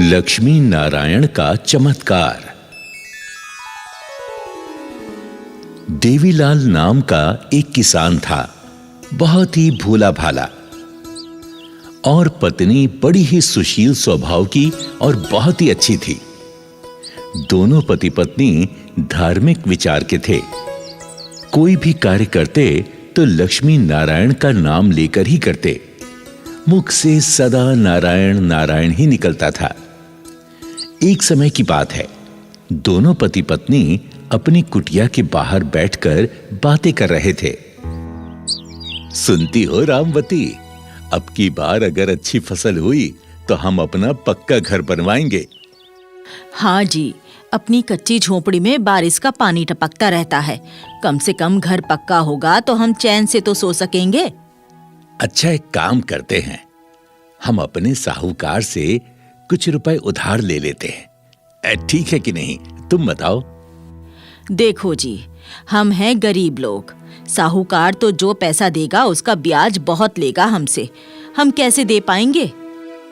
लक्ष्मी नारायण का चमत्कार। देवीलाल नाम का एक किसान था, बहुत ही भोला भाला, और पत्नी बड़ी ही सुशील स्वभाव की और बहुत ही अच्छी थी। दोनों पति पत्नी धार्मिक विचार के थे। कोई भी कार्य करते तो लक्ष्मी नारायण का नाम लेकर ही करते। मुख से सदा नारायण नारायण ही निकलता था। एक समय की बात है, दोनों पति पत्नी अपनी कुटिया के बाहर बैठकर बातें कर रहे थे। सुनती हो रामवती, अब की बार अगर अच्छी फसल हुई तो हम अपना पक्का घर बनवाएंगे। हाँ जी, अपनी कच्ची झोपड़ी में बारिश का पानी टपकता रहता है। कम से कम घर पक्का होगा तो हम चैन से तो सो सकेंगे। अच्छा, एक काम करते हैं, हम अपने साहूकार से कुछ रुपए उधार ले लेते हैं। ठीक है कि नहीं, तुम बताओ। देखो जी, हम हैं गरीब लोग। साहूकार तो जो पैसा देगा उसका ब्याज बहुत लेगा हमसे। हम कैसे दे पाएंगे?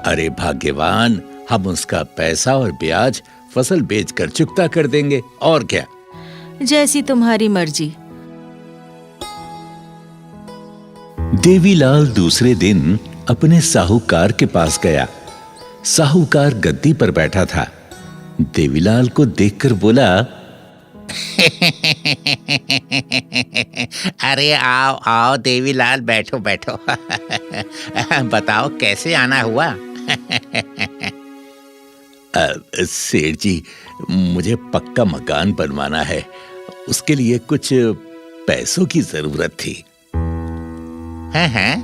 अरे भाग्यवान, हम उसका पैसा और ब्याज फसल बेचकर चुकता कर देंगे, और क्या। जैसी तुम्हारी मर्जी। देवीलाल दूसरे दिन अपने साहूकार के पास गया। साहूकार गद्दी पर बैठा था। देवीलाल को देखकर बोला, अरे आओ आओ देवीलाल, बैठो बैठो। बताओ कैसे आना हुआ? सेठ जी, मुझे पक्का मकान बनवाना है, उसके लिए कुछ पैसों की जरूरत थी। हाँ,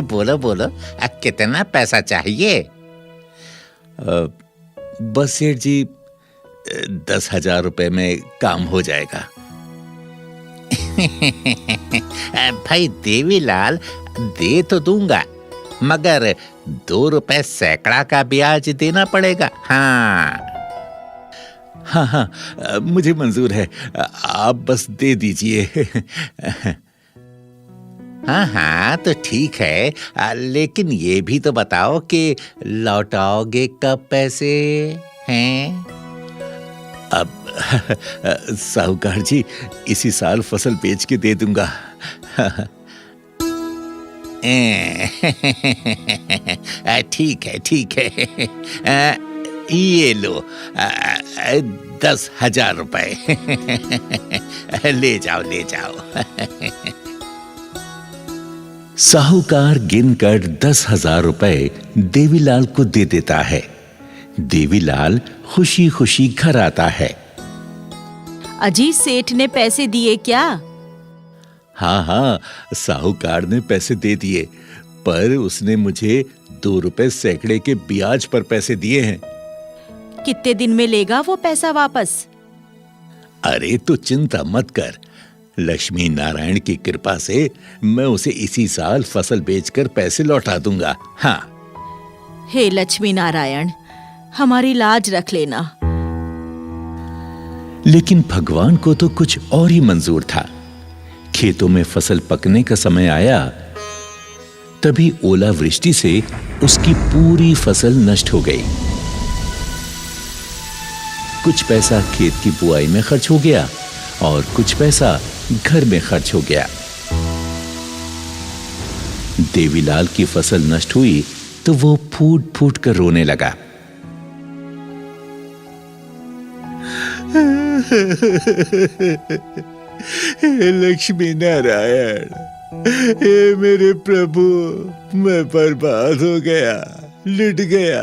बोलो बोलो, कितना पैसा चाहिए? बस सेठ जी, 10,000 रुपए में काम हो जाएगा। भाई देवीलाल, दे तो दूंगा, मगर 2 रुपए सैकड़ा का ब्याज देना पड़ेगा। हाँ, मुझे मंजूर है, आप बस दे दीजिए। हाँ, तो ठीक है, लेकिन ये भी तो बताओ कि लौटाओगे कब पैसे हैं? अब साहूकार जी, इसी साल फसल बेच के दे दूंगा। ठीक है ठीक है, ये लो 10,000 रुपए। ले जाओ ले जाओ। साहूकार गिनकर 10,000 रुपए देवीलाल को दे देता है। देवीलाल खुशी खुशी घर आता है। अजी, सेठ ने पैसे दिए क्या? हाँ, साहूकार ने पैसे दे दिए, पर उसने मुझे 2 रुपए सैकड़े के ब्याज पर पैसे दिए हैं। कितने दिन में लेगा वो पैसा वापस? अरे तो चिंता मत कर, लक्ष्मी नारायण की कृपा से मैं उसे इसी साल फसल बेचकर पैसे लौटा दूंगा। हाँ। हे लक्ष्मी नारायण, हमारी लाज रख लेना। लेकिन भगवान को तो कुछ और ही मंजूर था। खेतों में फसल पकने का समय आया, तभी ओलावृष्टि से उसकी पूरी फसल नष्ट हो गई। कुछ पैसा खेत की बुआई में खर्च हो गया और कुछ पैसा घर में खर्च हो गया। देवीलाल की फसल नष्ट हुई तो वो फूट फूट कर रोने लगा। हे लक्ष्मी नारायण, हे मेरे प्रभु, मैं बर्बाद हो गया, लुट गया।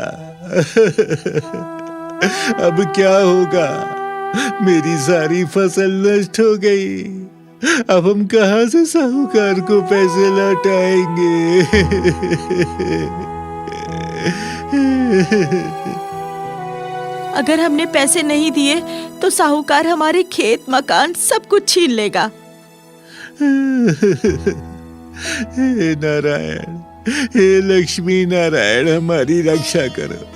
अब क्या होगा? मेरी सारी फसल नष्ट हो गई। अब हम कहां से साहूकार को पैसे लौटाएंगे? अगर हमने पैसे नहीं दिए तो साहूकार हमारे खेत मकान सब कुछ छीन लेगा। हे नारायण, हे लक्ष्मी नारायण, हमारी रक्षा करो।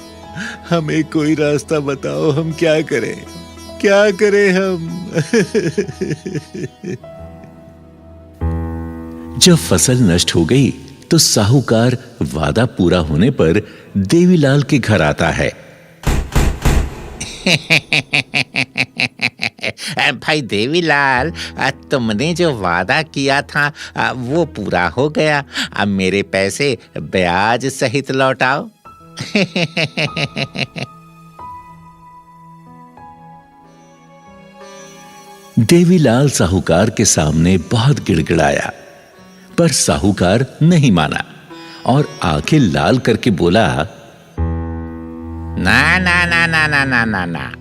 हमें कोई रास्ता बताओ, हम क्या करें, क्या करें हम? जब फसल नष्ट हो गई तो साहूकार वादा पूरा होने पर देवीलाल के घर आता है भाई देवीलाल, तुमने जो वादा किया था वो पूरा हो गया। अब मेरे पैसे ब्याज सहित लौटाओ। देवीलाल साहूकार के सामने बहुत गिड़गिड़ाया, पर साहूकार नहीं माना और आंखें लाल करके बोला, ना ना ना ना ना ना ना ना,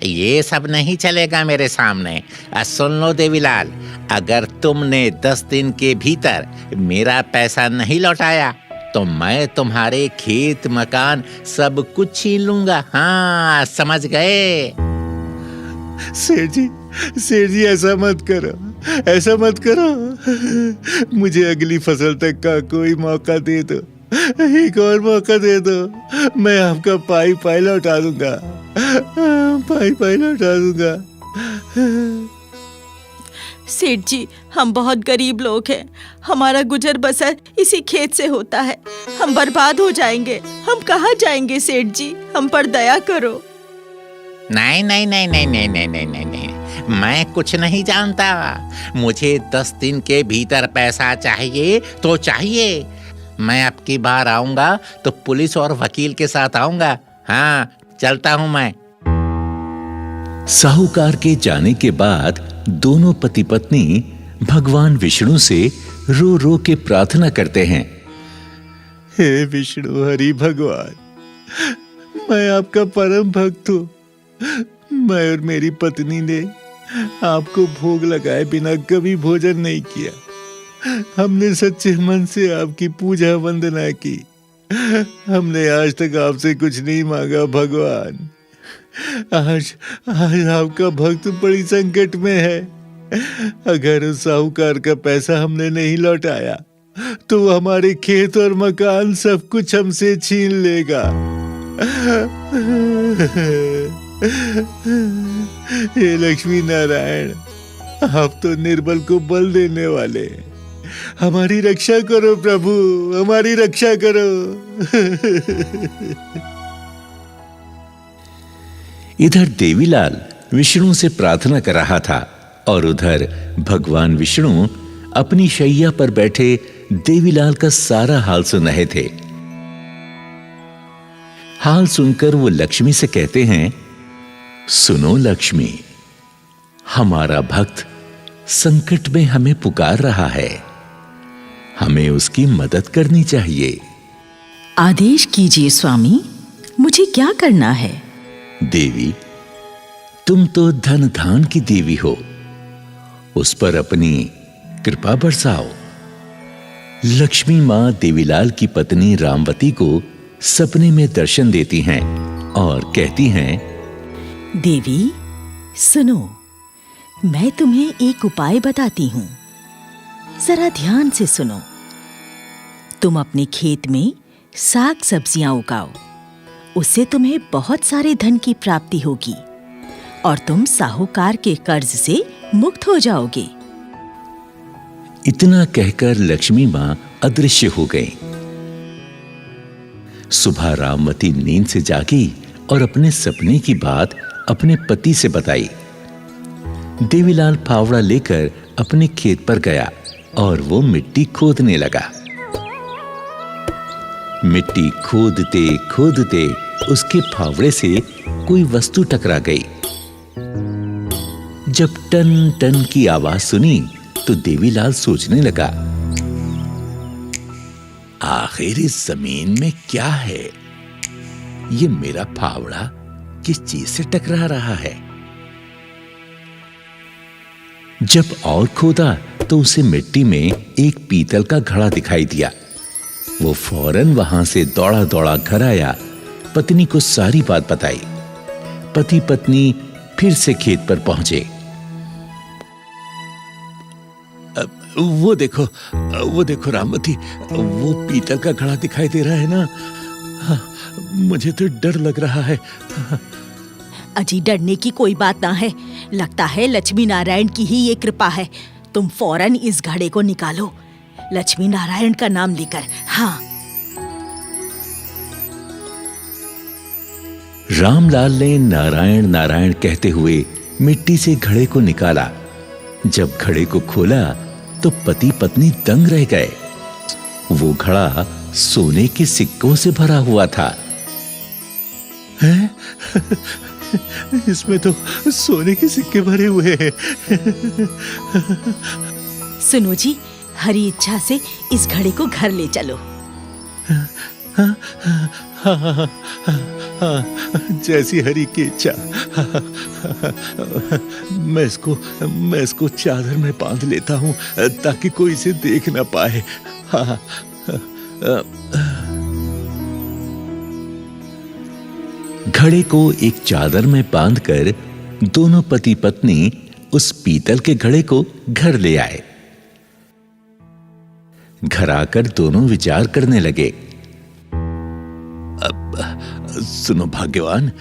ये सब नहीं चलेगा मेरे सामने। सुन लो देवीलाल, अगर तुमने 10 दिन के भीतर मेरा पैसा नहीं लौटाया तो मैं तुम्हारे खेत मकान सब कुछ छीन लूंगा। हाँ, समझ गए? सेठ जी ऐसा मत करो, ऐसा मत करो। मुझे अगली फसल तक का कोई मौका दे दो, एक और मौका दे दो। मैं आपका पाई लौटा दूंगा, पाई लौटा दूंगा। सेठ जी, हम बहुत गरीब लोग हैं। हमारा गुजर बसर इसी खेत से होता है। हम बर्बाद हो जाएंगे। हम कहाँ जाएंगे सेठ जी? हम पर दया करो। नहीं नहीं नहीं नहीं नहीं नहीं नहीं नहीं नहीं, मैं कुछ नहीं जानता। मुझे 10 दिन के भीतर पैसा चाहिए तो चाहिए। मैं अब की बार आऊंगा तो पुलिस और वकील के साथ आऊंगा। हाँ, चलता हूं मैं। साहूकार के जाने के बाद दोनों पति पत्नी भगवान विष्णु से रो रो के प्रार्थना करते हैं। हे विष्णु हरि भगवान, मैं आपका परम भक्त हूँ। मैं और मेरी पत्नी ने आपको भोग लगाए बिना कभी भोजन नहीं किया। हमने सच्चे मन से आपकी पूजा वंदना की। हमने आज तक आपसे कुछ नहीं मांगा भगवान। आज आपका भक्त बड़ी संकट में है। अगर उस साहूकार का पैसा हमने नहीं लौटाया तो वो हमारे खेत और मकान सब कुछ हमसे छीन लेगा। हे लक्ष्मी नारायण, आप तो निर्बल को बल देने वाले। हमारी रक्षा करो प्रभु, हमारी रक्षा करो। इधर देवीलाल विष्णु से प्रार्थना कर रहा था और उधर भगवान विष्णु अपनी शैया पर बैठे देवीलाल का सारा हाल सुन रहे थे। हाल सुनकर वो लक्ष्मी से कहते हैं, सुनो लक्ष्मी, हमारा भक्त संकट में हमें पुकार रहा है। हमें उसकी मदद करनी चाहिए। आदेश कीजिए स्वामी, मुझे क्या करना है? देवी, तुम तो धन धान की देवी हो, उस पर अपनी कृपा बरसाओ। लक्ष्मी मां देवीलाल की पत्नी रामवती को सपने में दर्शन देती हैं और कहती हैं, देवी सुनो, मैं तुम्हें एक उपाय बताती हूं, जरा ध्यान से सुनो। तुम अपने खेत में साग सब्जियां उगाओ, उससे तुम्हें बहुत सारे धन की प्राप्ति होगी और तुम साहूकार के कर्ज से मुक्त हो जाओगे। इतना कहकर लक्ष्मी मां अदृश्य हो गई। सुबह रामवती नींद से जागी और अपने सपने की बात अपने पति से बताई। देवीलाल फावड़ा लेकर अपने खेत पर गया और वो मिट्टी खोदने लगा। मिट्टी खोदते खोदते उसके फावड़े से कोई वस्तु टकरा गई। जब टन टन की आवाज सुनी तो देवीलाल सोचने लगा, आखिर इस जमीन में क्या है? ये मेरा फावड़ा किस चीज से टकरा रहा है? जब और खोदा तो उसे मिट्टी में एक पीतल का घड़ा दिखाई दिया। वो फौरन वहां से दौड़ा दौड़ा घर आया, पत्नी को सारी बात बताई। पति पत्नी फिर से खेत पर पहुंचे। वो देखो रामवती, वो पीतल का घड़ा दिखाई दे रहा है ना? मुझे तो डर लग रहा है। अजी, डरने की कोई बात ना है। लगता है लक्ष्मी नारायण की ही ये कृपा है। तुम फौरन इस घड़े को निकालो, लक्ष्मी नारायण का नाम लेकर। हाँ। रामलाल ने नारायण नारायण कहते हुए मिट्टी से घड़े को निकाला। जब घड़े को खोला तो पति पत्नी दंग रह गए। वो घड़ा सोने के सिक्कों से भरा हुआ था। हैं? इसमें तो सोने के सिक्के भरे हुए हैं। सुनो जी, हरी इच्छा से इस घड़े को घर ले चलो। जैसी हरी की इच्छा। मैं इसको चादर में बांध लेता हूँ ताकि कोई इसे देख ना पाए। घड़े को एक चादर में बांधकर दोनों पति पत्नी उस पीतल के घड़े को घर ले आए। घर आकर दोनों विचार करने लगे। सुनो भाग्यवान,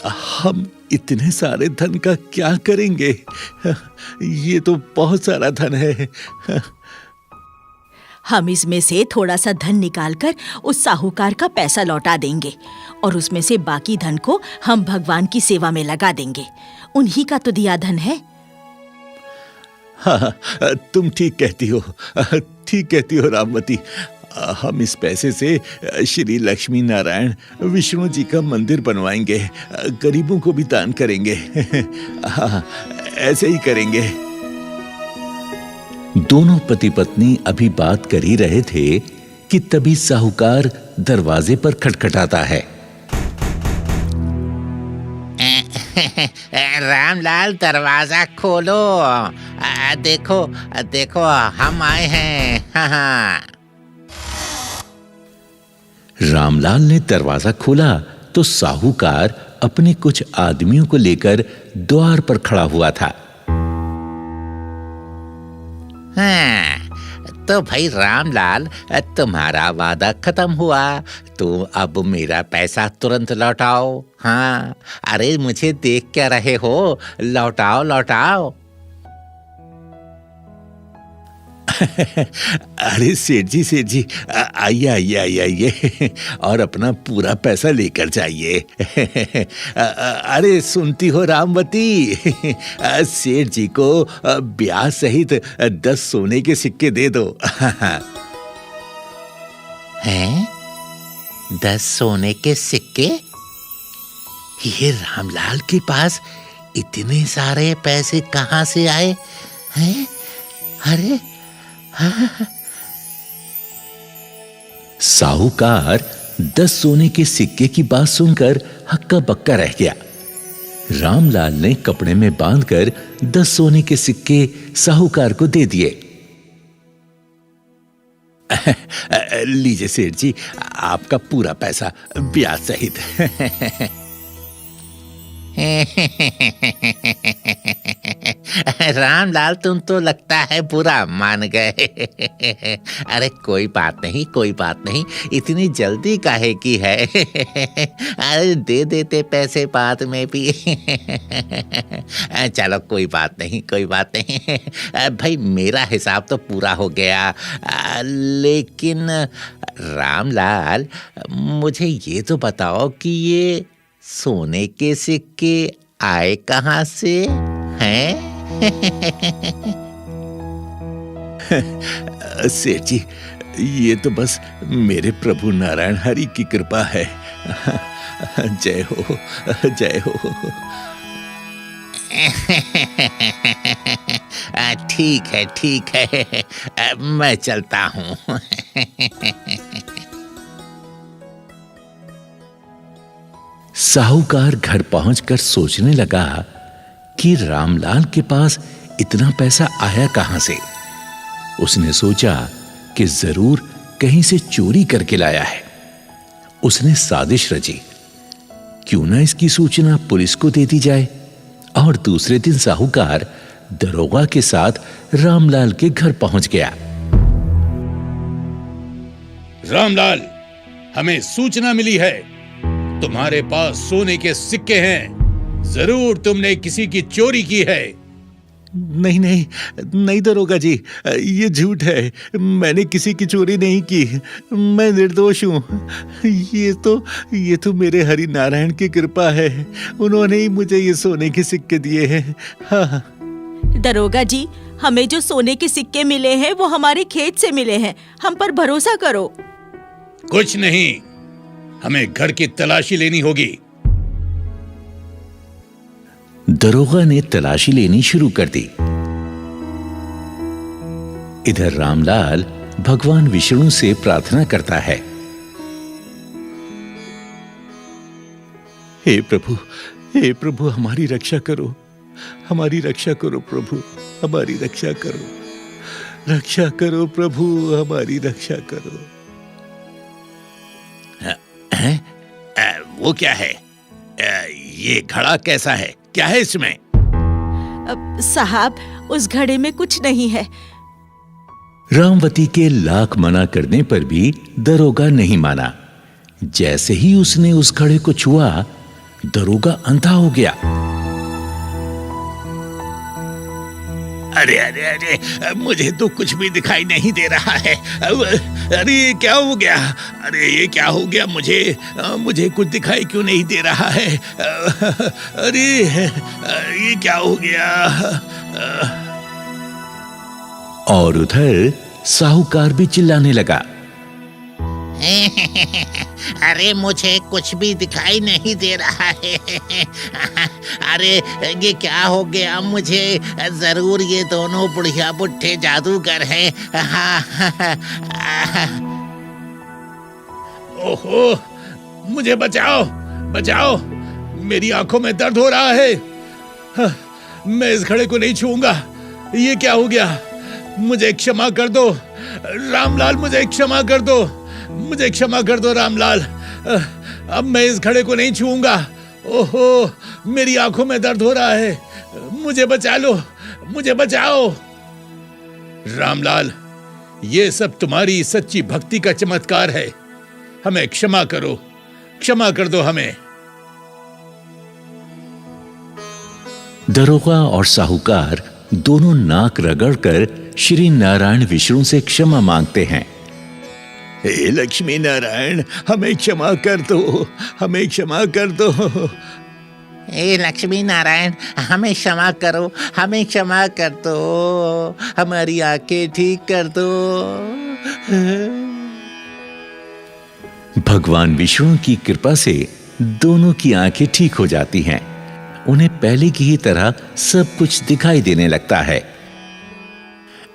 हम इतने सारे धन का क्या करेंगे? ये तो बहुत सारा धन है। हम इसमें से थोड़ा सा धन निकालकर उस साहूकार का पैसा लौटा देंगे और उसमें से बाकी धन को हम भगवान की सेवा में लगा देंगे। उन्हीं का तो दिया धन है। हाँ, तुम ठीक कहती हो रामवती। हम इस पैसे से श्री लक्ष्मी नारायण विष्णु जी का मंदिर बनवाएंगे, गरीबों को भी दान करेंगे। हाँ, ऐसे ही करेंगे। दोनों पति पत्नी अभी बात कर ही रहे थे कि तभी साहूकार दरवाजे पर खटखटाता है। रामलाल, दरवाजा खोलो। देखो देखो, हम आए हैं। हाँ। रामलाल ने दरवाजा खोला तो साहूकार अपने कुछ आदमियों को लेकर द्वार पर खड़ा हुआ था। हाँ, तो भाई रामलाल, तुम्हारा वादा खत्म हुआ, तो अब मेरा पैसा तुरंत लौटाओ। हाँ, अरे मुझे देख क्या रहे हो, लौटाओ लौटाओ। अरे सेठ जी, आइए और अपना पूरा पैसा लेकर जाइए। अरे सुनती हो रामवती, सेठ जी को ब्याज सहित 10 सोने के सिक्के दे दो। हैं? 10 सोने के सिक्के? ये रामलाल के पास इतने सारे पैसे कहाँ से आए हैं? अरे साहूकार 10 सोने के सिक्के की बात सुनकर हक्का बक्का रह गया। रामलाल ने कपड़े में बांधकर 10 सोने के सिक्के साहूकार को दे दिए। लीजिए सेठ जी, आपका पूरा पैसा ब्याज सहित। रामलाल, तुम तो लगता है बुरा मान गए। अरे कोई बात नहीं, इतनी जल्दी काहे की है? अरे दे देते पैसे बाद में भी। चलो कोई बात नहीं। भाई मेरा हिसाब तो पूरा हो गया, लेकिन रामलाल, मुझे ये तो बताओ कि ये सोने के सिक्के आए कहाँ से हैं? सेठ जी, ये तो बस मेरे प्रभु नारायण हरि की कृपा है। जय हो। ठीक है, मैं चलता हूँ। साहूकार घर पहुंचकर सोचने लगा कि रामलाल के पास इतना पैसा आया कहां से। उसने सोचा कि जरूर कहीं से चोरी करके लाया है। उसने साजिश रची, क्यों ना इसकी सूचना पुलिस को दे दी जाए। और दूसरे दिन साहूकार दरोगा के साथ रामलाल के घर पहुंच गया। रामलाल, हमें सूचना मिली है, तुम्हारे पास सोने के सिक्के हैं। जरूर तुमने किसी की चोरी की है। नहीं नहीं नहीं दरोगा जी, ये झूठ है। मैंने किसी की चोरी नहीं की। मैं निर्दोष हूँ। ये तो मेरे हरि नारायण की कृपा है। उन्होंने ही मुझे ये सोने के सिक्के दिए हैं। हाँ। दरोगा जी, हमें जो सोने के सिक्के मिले हैं वो हमारे खेत से मिले हैं। हम पर भरोसा करो। कुछ नहीं, हमें घर की तलाशी लेनी होगी। दरोगा ने तलाशी लेनी शुरू कर दी। इधर रामलाल भगवान विष्णु से प्रार्थना करता है, हे प्रभु हमारी रक्षा करो, हमारी रक्षा करो प्रभु, हमारी रक्षा करो, रक्षा करो प्रभु, हमारी रक्षा करो। वो क्या है? ये घड़ा कैसा है? क्या है इसमें? साहब, उस घड़े में कुछ नहीं है। रामवती के लाख मना करने पर भी दरोगा नहीं माना। जैसे ही उसने उस घड़े को छुआ, दरोगा अंधा हो गया। अरे अरे अरे, मुझे तो कुछ भी दिखाई नहीं दे रहा है। अरे ये क्या हो गया? अरे ये क्या हो गया? मुझे कुछ दिखाई क्यों नहीं दे रहा है? अरे ये क्या हो गया? और उधर साहूकार भी चिल्लाने लगा, अरे मुझे कुछ भी दिखाई नहीं दे रहा है। अरे ये क्या हो गया? मुझे जरूर ये दोनों बुढ़िया बुढ़े जादूगर हैं। ओहो, मुझे बचाओ, बचाओ, मेरी आंखों में दर्द हो रहा है। मैं इस घड़े को नहीं छूऊंगा। ये क्या हो गया? मुझे क्षमा कर दो रामलाल, मुझे क्षमा कर दो, मुझे क्षमा कर दो रामलाल। अब मैं इस घड़े को नहीं छूऊंगा। ओहो, मेरी आंखों में दर्द हो रहा है। मुझे बचा लो, मुझे बचाओ। रामलाल, ये सब तुम्हारी सच्ची भक्ति का चमत्कार है। हमें क्षमा करो, क्षमा कर दो हमें। दरोगा और साहूकार दोनों नाक रगड़कर श्री नारायण विष्णु से क्षमा मांगते हैं। हे लक्ष्मी नारायण, हमें क्षमा कर दो, हमें क्षमा कर दो। हे लक्ष्मी नारायण, हमें क्षमा करो, हमें क्षमा कर दो, हमारी आंखें ठीक कर दो। भगवान विष्णु की कृपा से दोनों की आंखें ठीक हो जाती हैं। उन्हें पहले की ही तरह सब कुछ दिखाई देने लगता है।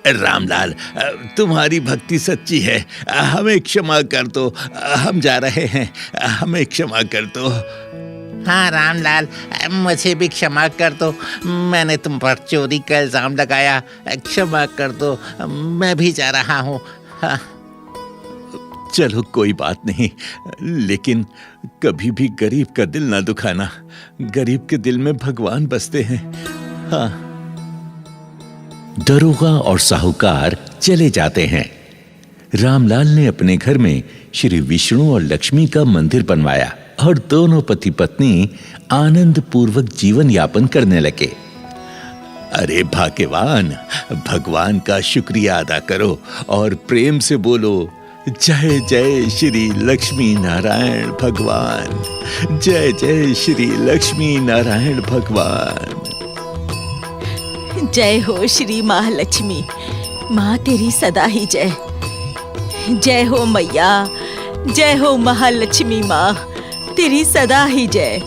रामलाल, तुम्हारी भक्ति सच्ची है। हमें क्षमा कर दो, हम जा रहे हैं। हमें क्षमा कर दो। हाँ रामलाल, मुझे भी क्षमा कर दो। मैंने तुम पर चोरी का इल्जाम लगाया। क्षमा कर दो, मैं भी जा रहा हूँ। हाँ। चलो कोई बात नहीं, लेकिन कभी भी गरीब का दिल ना दुखाना। गरीब के दिल में भगवान बसते हैं। हाँ। दरोगा और साहूकार चले जाते हैं। रामलाल ने अपने घर में श्री विष्णु और लक्ष्मी का मंदिर बनवाया और दोनों पति पत्नी आनंद पूर्वक जीवन यापन करने लगे। अरे भाग्यवान, भगवान का शुक्रिया अदा करो और प्रेम से बोलो, जय जय श्री लक्ष्मी नारायण भगवान, जय जय श्री लक्ष्मी नारायण भगवान। जय हो श्री महालक्ष्मी, माँ तेरी सदा ही जय। जय हो मैया, जय हो महालक्ष्मी माँ, तेरी सदा ही जय।